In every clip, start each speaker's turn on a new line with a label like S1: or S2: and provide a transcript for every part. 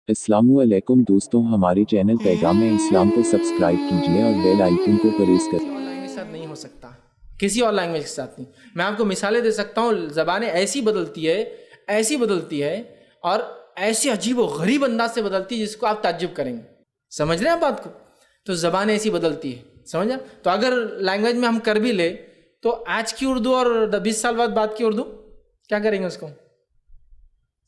S1: अस्सलामु अलैकुम दोस्तों, हमारे चैनल पैगाम इस्लाम को सब्सक्राइब कीजिए और बेल आइकन को प्रेस करें।
S2: और लैंग्वेज के साथ नहीं हो सकता, किसी और लैंग्वेज के साथ नहीं। मैं आपको मिसालें दे सकता हूँ, ज़बानें ऐसी बदलती है और ऐसे अजीब व गरीब अंदाज से बदलती है जिसको आप ताज्जुब करेंगे। समझ रहे हैं आप बात को? तो ज़बानें ऐसी बदलती है, समझ आप? तो अगर लैंग्वेज में हम कर भी ले तो आज की उर्दू और 20 साल बाद की उर्दू क्या करेंगे उसको?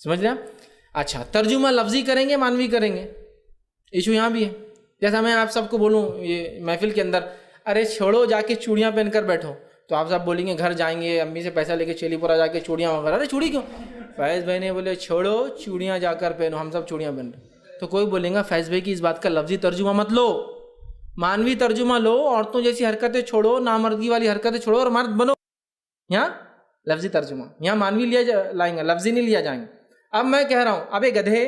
S2: समझ रहे हैं आप? अच्छा, तर्जुमा लफ्ज़ी करेंगे मानवी करेंगे? इशू यहाँ भी है। जैसा मैं आप सबको बोलूँ ये महफिल के अंदर, अरे छोड़ो जाके चूड़ियाँ पहन कर बैठो, तो आप सब बोलेंगे घर जाएंगे अम्मी से पैसा लेके चेलीपुरा जाके चूड़ियाँ वगैरह। अरे चूड़ी क्यों? फैज़ भाई ने बोले छोड़ो चूड़ियाँ जाकर पहनो, हम सब चूड़ियाँ पहन रहे। तो कोई बोलेगा फैज़ भाई की इस बात का लफ्ज़ी तर्जुमा मत लो, मानवी तर्जुमा लो। औरतों जैसी हरकतें छोड़ो, नामर्दी वाली हरकतें छोड़ो और मर्द बनो। यहाँ लफ्ज़ी तर्जुमा, यहाँ मानवी लाएंगे, लफ्ज़ी नहीं लिया जाएंगे। अब मैं कह रहा हूँ अबे गधे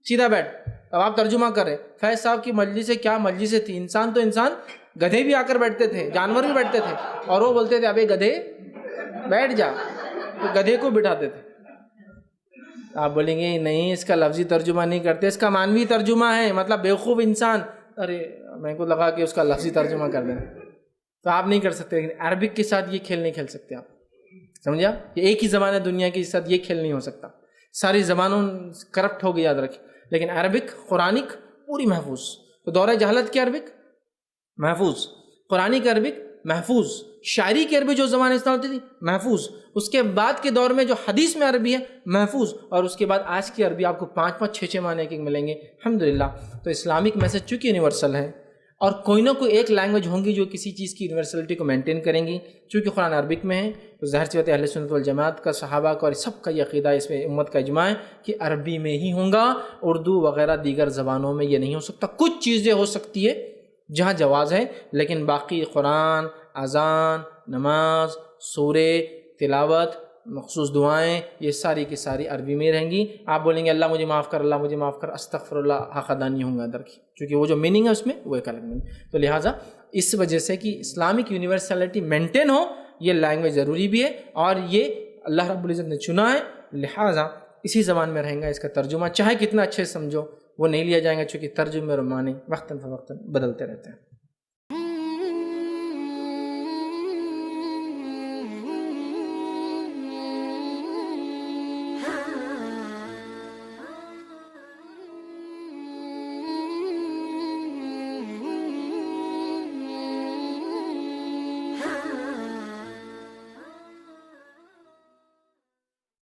S2: सीधा बैठ, अब आप तर्जुमा करें। फैज़ साहब की मजलिसें क्या मजलिसें थी, इंसान तो इंसान, गधे भी आकर बैठते थे, जानवर भी बैठते थे, और वो बोलते थे अबे गधे बैठ जा, तो गधे को बिठाते थे। आप बोलेंगे नहीं इसका लफ्ज़ी तर्जुमा नहीं करते, इसका मानवी तर्जुमा है, मतलब बेवकूफ़ इंसान। अरे मेरे को लगा कि उसका लफ्ज़ी तर्जुमा कर दें, तो आप नहीं कर सकते। लेकिन अरबिक के साथ ये खेल नहीं खेल सकते आप, समझे आप? ये एक ही ज़बान है दुनिया के साथ, ये खेल नहीं हो सकता। सारी ज़बानों करप्ट हो गई, याद रखें। लेकिन अरबिक कुरानिक पूरी महफूज। तो दौरे जहालत की अरबिक महफूज, कुरानिक अरबिक महफूज, शायरी की अरबी जो ज़बान इस्तेमाल होती थी महफूज, उसके बाद के दौर में जो हदीस में अरबी है महफूज, और उसके बाद आज की अरबी आपको 5-5, 6-6 माने के मिलेंगे अल्हम्दुलिल्लाह। तो इस्लामिक मैसेज चूँकि यूनिवर्सल है और कोई ना कोई एक लैंग्वेज होंगी जो किसी चीज़ की यूनिवर्सलिटी को मेंटेन करेंगी। चूँकि कुरान अरबिक में है तो ज़ाहिर सी बात है अहले सुन्नत वल जमात का, सहाबा का और सब का ये अक़ीदा, इसमें उम्मत का इजमा है कि अरबी में ही होगा, उर्दू वगैरह दीगर ज़बानों में ये नहीं हो सकता। कुछ चीज़ें हो सकती है जहाँ जवाज़ है, लेकिन बाकी कुरान, अज़ान, नमाज, सूरे, तिलावत, मखसूस दुआएं, ये सारी की सारी अरबी में रहेंगी। आप बोलेंगे अल्लाह मुझे माफ़ कर, अल्लाह मुझे माफ़ कर, अस्तग़फिरुल्लाह, हक़ अदा नहीं होगा अदर की, क्योंकि वो जो मीनिंग है उसमें वो एक अलग मीनिंग। तो लिहाजा इस वजह से कि इस्लामिक यूनिवर्सलिटी मेंटेन हो, ये लैंग्वेज ज़रूरी भी है और ये अल्लाह रब्बुल इज़्ज़त ने चुना है, लिहाजा इसी ज़बान में रहेगा। इसका तर्जुमा चाहे कितना अच्छे समझो वो नहीं लिया जाएगा, चूँकि तर्जुमे और माने वक्तन फ़वक्तन बदलते रहते हैं।